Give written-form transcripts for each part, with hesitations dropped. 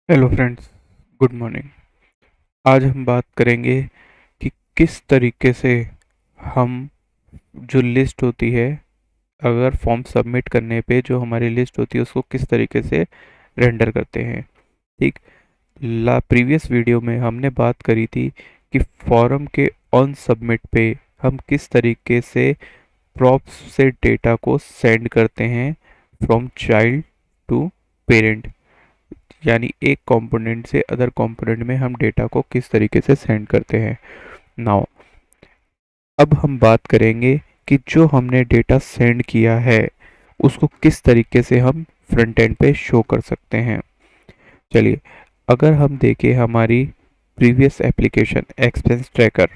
Hello friends, good morning. आज हम बात करेंगे कि किस तरीके से हम जो लिस्ट होती है, अगर फॉर्म सबमिट करने पे जो हमारी लिस्ट होती है उसको किस तरीके से रेंडर करते हैं। ठीक। ला प्रीवियस वीडियो में हमने बात करी थी कि फॉर्म के ऑन सबमिट पे हम किस तरीके से प्रॉप्स से डेटा को सेंड करते हैं फ्रॉम चाइल्ड टू पेरेंट, यानी एक कंपोनेंट से अदर कंपोनेंट में हम डेटा को किस तरीके से सेंड करते हैं। नाउ अब हम बात करेंगे कि जो हमने डेटा सेंड किया है उसको किस तरीके से हम फ्रंट एंड पे शो कर सकते हैं। चलिए, अगर हम देखें हमारी प्रीवियस एप्लीकेशन एक्सपेंस ट्रैकर,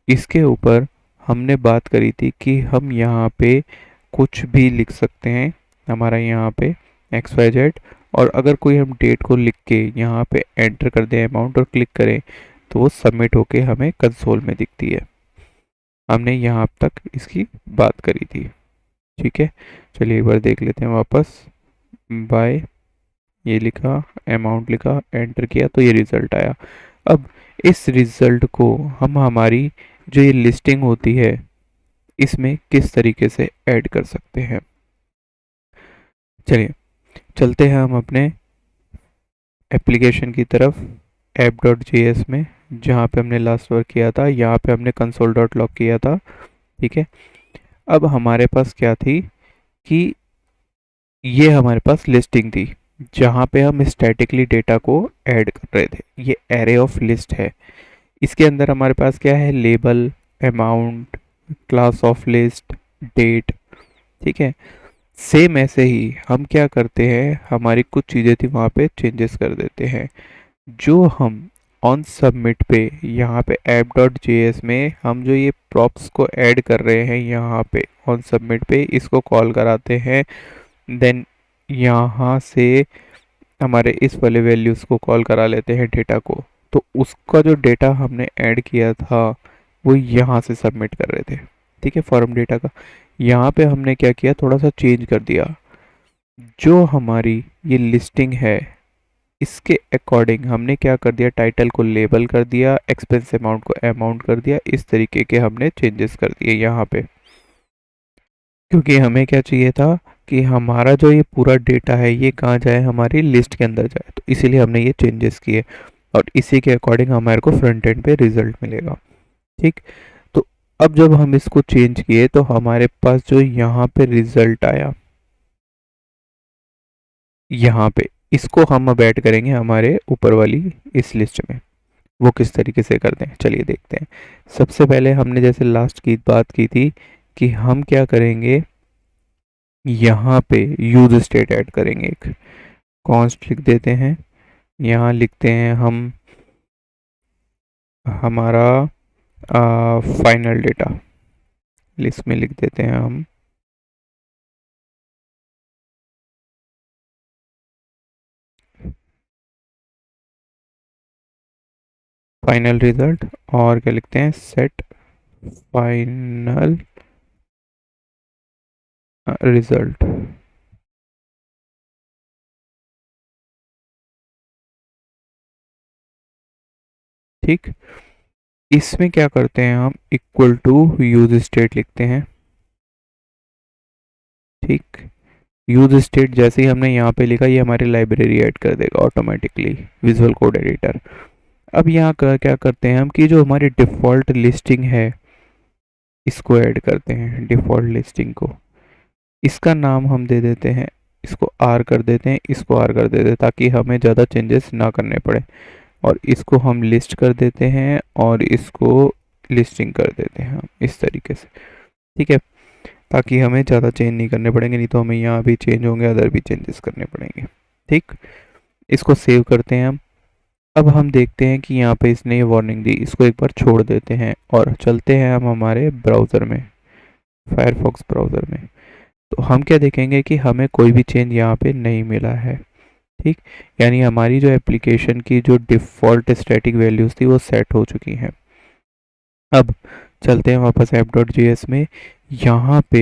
इसके ऊपर हमने बात करी थी कि हम यहाँ पे कुछ भी लिख सकते हैं। हमारा यहाँ पे एक्स वाई जेड, और अगर कोई हम डेट को लिख के यहाँ पे एंटर कर दें अमाउंट और क्लिक करें तो वो सबमिट होके हमें कंसोल में दिखती है। हमने यहाँ तक इसकी बात करी थी। ठीक है, चलिए एक बार देख लेते हैं वापस। बाय, ये लिखा, अमाउंट लिखा, एंटर किया तो ये रिज़ल्ट आया। अब इस रिज़ल्ट को हम हमारी जो ये लिस्टिंग होती है इसमें किस तरीके से ऐड कर सकते हैं। चलिए चलते हैं हम अपने एप्लीकेशन की तरफ। app.js में जहाँ पे हमने लास्ट वर्क किया था, यहाँ पे हमने console.log किया था। ठीक है, अब हमारे पास क्या थी कि ये हमारे पास लिस्टिंग थी जहाँ पे हम स्टैटिकली डेटा को ऐड कर रहे थे। ये एरे ऑफ लिस्ट है। इसके अंदर हमारे पास क्या है, label, amount, class of list, date. ठीक है, सेम ऐसे ही हम क्या करते हैं, हमारी कुछ चीज़ें थी वहाँ पे चेंजेस कर देते हैं। जो हम ऑन सबमिट पे यहाँ पे app.js में हम जो ये प्रॉप्स को ऐड कर रहे हैं यहाँ पे ऑन सबमिट पे, इसको कॉल कराते हैं। देन यहाँ से हमारे इस वाले वैल्यूज़ को कॉल करा लेते हैं डेटा को। तो उसका जो डेटा हमने ऐड किया था वो यहाँ से सबमिट कर रहे थे। ठीक है, फॉर्म डेटा का यहाँ पे हमने क्या किया, थोड़ा सा चेंज कर दिया। जो हमारी ये लिस्टिंग है इसके अकॉर्डिंग हमने क्या कर दिया, टाइटल को लेबल कर दिया, एक्सपेंस अमाउंट को अमाउंट कर दिया। इस तरीके के हमने चेंजेस कर दिए यहाँ पे, क्योंकि हमें क्या चाहिए था कि हमारा जो ये पूरा डेटा है ये कहाँ जाए, हमारी लिस्ट के अंदर जाए। तो इसीलिए हमने ये चेंजेस किए और इसी के अकॉर्डिंग हमारे को फ्रंट एंड पे रिजल्ट मिलेगा। ठीक। तो अब जब हम इसको चेंज किए तो हमारे पास जो यहाँ पे रिजल्ट आया, यहाँ पे इसको हम अब ऐड करेंगे हमारे ऊपर वाली इस लिस्ट में। वो किस तरीके से करते हैं चलिए देखते हैं। सबसे पहले हमने जैसे लास्ट की बात की थी कि हम क्या करेंगे, यहाँ पे यूज स्टेट ऐड करेंगे। एक कॉन्स्ट लिख देते हैं, यहाँ लिखते हैं हम हमारा फाइनल डेटा, लिस्ट में लिख देते हैं हम फाइनल रिजल्ट। और क्या लिखते हैं, सेट फाइनल रिजल्ट। ठीक, इसमें क्या करते हैं हम, इक्वल टू यूज स्टेट लिखते हैं। ठीक, यूज स्टेट जैसे ही हमने यहाँ पे लिखा ये हमारी लाइब्रेरी ऐड कर देगा ऑटोमेटिकली, विजुअल कोड एडिटर। अब यहाँ क्या करते हैं हम कि जो हमारी डिफ़ॉल्ट लिस्टिंग है इसको ऐड करते हैं। डिफ़ॉल्ट लिस्टिंग को, इसका नाम हम दे देते हैं, इसको आर कर देते हैं, इसको आर कर देते हैं ताकि हमें ज़्यादा चेंजेस ना करने पड़े। और इसको हम लिस्ट कर देते हैं और इसको लिस्टिंग कर देते हैं हम इस तरीके से। ठीक है, ताकि हमें ज़्यादा चेंज नहीं करने पड़ेंगे, नहीं तो हमें यहाँ भी चेंज होंगे, अदर भी चेंजेस करने पड़ेंगे। ठीक, इसको सेव करते हैं हम। अब हम देखते हैं कि यहाँ पे इसने ये वार्निंग दी, इसको एक बार छोड़ देते हैं और चलते हैं हम हमारे ब्राउज़र में, फायरफॉक्स ब्राउज़र में। तो हम क्या देखेंगे कि हमें कोई भी चेंज यहाँ पे नहीं मिला है। ठीक, यानी हमारी जो एप्लीकेशन की जो डिफ़ॉल्ट स्टैटिक वैल्यूज़ थी वो सेट हो चुकी हैं। अब चलते हैं वापस app.js में। यहाँ पे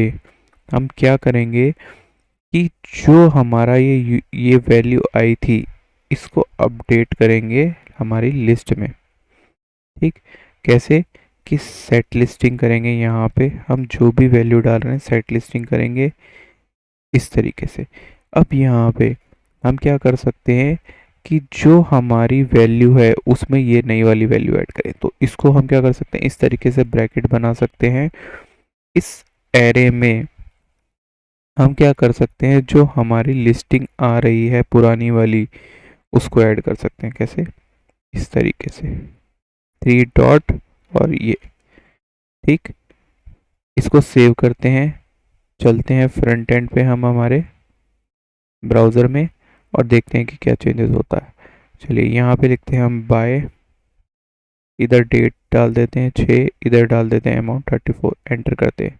हम क्या करेंगे कि जो हमारा ये वैल्यू आई थी इसको अपडेट करेंगे हमारी लिस्ट में। ठीक, कैसे कि सेट लिस्टिंग करेंगे। यहाँ पे हम जो भी वैल्यू डाल रहे हैं सेट लिस्टिंग करेंगे इस तरीके से। अब यहाँ पे हम क्या कर सकते हैं कि जो हमारी वैल्यू है उसमें ये नई वाली वैल्यू ऐड करें। तो इसको हम क्या कर सकते हैं, इस तरीके से ब्रैकेट बना सकते हैं। इस एरे में हम क्या कर सकते हैं, जो हमारी लिस्टिंग आ रही है पुरानी वाली उसको ऐड कर सकते हैं। कैसे, इस तरीके से 3 डॉट और ये। ठीक, इसको सेव करते हैं, चलते हैं फ्रंट एंड पे हम हमारे ब्राउज़र में और देखते हैं कि क्या चेंजेस होता है। चलिए यहाँ पे लिखते हैं हम बाय, इधर डेट डाल देते हैं 6, इधर डाल देते हैं अमाउंट 34, एंटर करते हैं।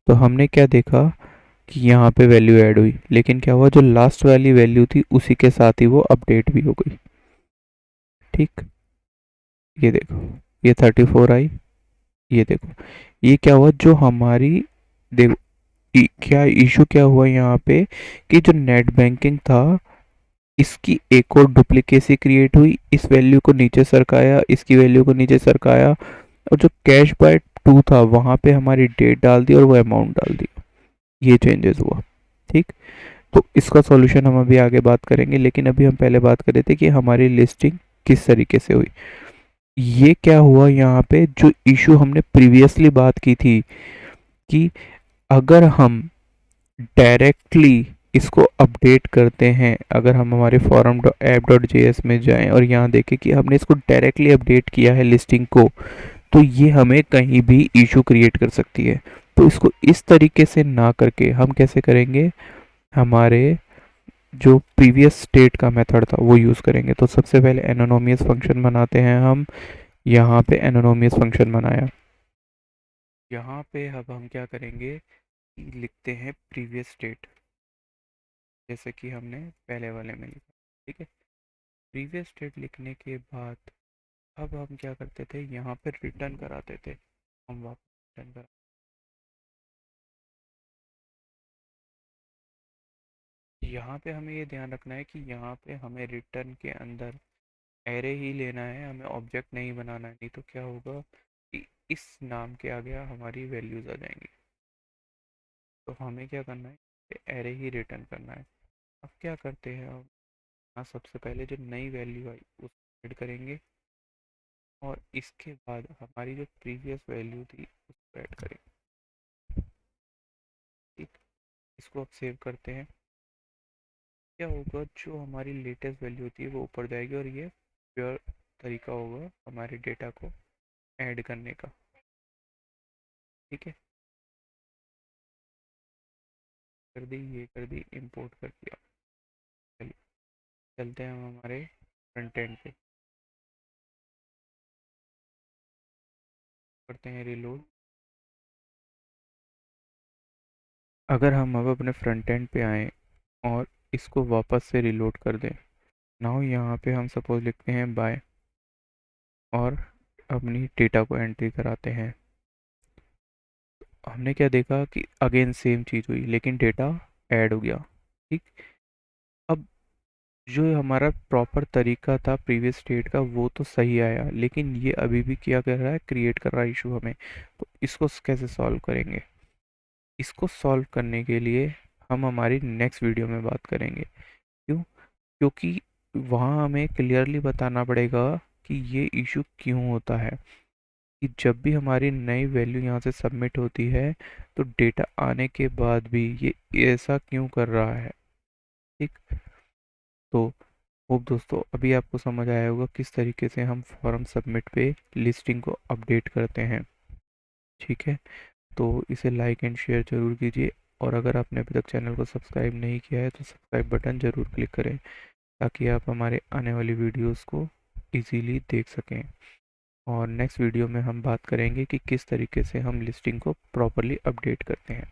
तो हमने क्या देखा कि यहाँ पे वैल्यू ऐड हुई, लेकिन क्या हुआ, जो लास्ट वाली वैल्यू थी उसी के साथ ही वो अपडेट भी हो गई। ठीक, ये देखो, ये 34 आई। ये देखो, ये क्या हुआ, जो हमारी, देखो क्या इशू क्या हुआ यहाँ पे कि जो नेट बैंकिंग था इसकी एक और डुप्लीकेसी क्रिएट हुई, इस वैल्यू को नीचे सरकाया, इसकी वैल्यू को नीचे सरकाया, और जो कैश बाय 2 था वहाँ पे हमारी डेट डाल दी और वो अमाउंट डाल दी। ये चेंजेस हुआ। ठीक, तो इसका सॉल्यूशन हम अभी आगे बात करेंगे, लेकिन अभी हम पहले बात कर रहे थे कि हमारी लिस्टिंग किस तरीके से हुई। ये क्या हुआ यहाँ पे, जो इशू हमने प्रीवियसली बात की थी कि अगर हम डायरेक्टली इसको अपडेट करते हैं, अगर हम हमारे फॉर्म ऐप डॉट जेएस में जाएं और यहाँ देखें कि हमने इसको डायरेक्टली अपडेट किया है लिस्टिंग को, तो ये हमें कहीं भी इशू क्रिएट कर सकती है। तो इसको इस तरीके से ना करके हम कैसे करेंगे, हमारे जो प्रीवियस स्टेट का मेथड था वो यूज़ करेंगे। तो सबसे पहले एनोनोमियस फंक्शन बनाते हैं हम। यहाँ पे एनोनोमियस फंक्शन बनाया, यहाँ पे अब हम क्या करेंगे कि लिखते हैं प्रीवियस स्टेट, जैसे कि हमने पहले वाले में लिखा। ठीक है, प्रीवियस स्टेट लिखने के बाद अब हम क्या करते थे, यहाँ पे रिटर्न कराते थे। हम वापस रिटर्न करा, यहाँ पे हमें ये ध्यान रखना है कि यहाँ पे हमें रिटर्न के अंदर एरे ही लेना है, हमें ऑब्जेक्ट नहीं बनाना है, नहीं तो क्या होगा कि इस नाम के आगे हमारी वैल्यूज आ जाएंगी। तो हमें क्या करना है, एरे ही रिटर्न करना है। अब क्या करते हैं, अब यहाँ सबसे पहले जो नई वैल्यू आई उसको ऐड करेंगे और इसके बाद हमारी जो प्रीवियस वैल्यू थी उसको ऐड करेंगे। ठीक, इसको अब सेव करते हैं। क्या होगा, जो हमारी लेटेस्ट वैल्यू थी वो ऊपर जाएगी और ये प्योर तरीका होगा हमारे डेटा को ऐड करने का। ठीक है, कर दी, ये कर दी, इंपोर्ट कर दिया। चलिए चलते हैं हम हमारे फ्रंट एंड पे, करते हैं रिलोड। अगर हम अब अपने फ्रंट एंड पे आएँ और इसको वापस से रिलोड कर दें, नाउ यहाँ पे हम सपोज लिखते हैं बाय और अपनी डेटा को एंट्री कराते हैं। हमने क्या देखा कि अगेन सेम चीज़ हुई, लेकिन डेटा ऐड हो गया। ठीक, अब जो हमारा प्रॉपर तरीका था प्रीवियस स्टेट का वो तो सही आया, लेकिन ये अभी भी क्या कर रहा है, क्रिएट कर रहा है इशू हमें। तो इसको कैसे सॉल्व करेंगे, इसको सॉल्व करने के लिए हम हमारी नेक्स्ट वीडियो में बात करेंगे। क्यों, क्योंकि वहाँ हमें क्लियरली बताना पड़ेगा कि ये इशू क्यों होता है, कि जब भी हमारी नई वैल्यू यहाँ से सबमिट होती है तो डेटा आने के बाद भी ये ऐसा क्यों कर रहा है। ठीक, तो होप दोस्तों अभी आपको समझ आया होगा किस तरीके से हम फॉर्म सबमिट पे लिस्टिंग को अपडेट करते हैं। ठीक है, तो इसे लाइक एंड शेयर ज़रूर कीजिए, और अगर आपने अभी तक चैनल को सब्सक्राइब नहीं किया है तो सब्सक्राइब बटन ज़रूर क्लिक करें, ताकि आप हमारे आने वाली वीडियोस को इजीली देख सकें। और नेक्स्ट वीडियो में हम बात करेंगे कि किस तरीके से हम लिस्टिंग को प्रॉपरली अपडेट करते हैं।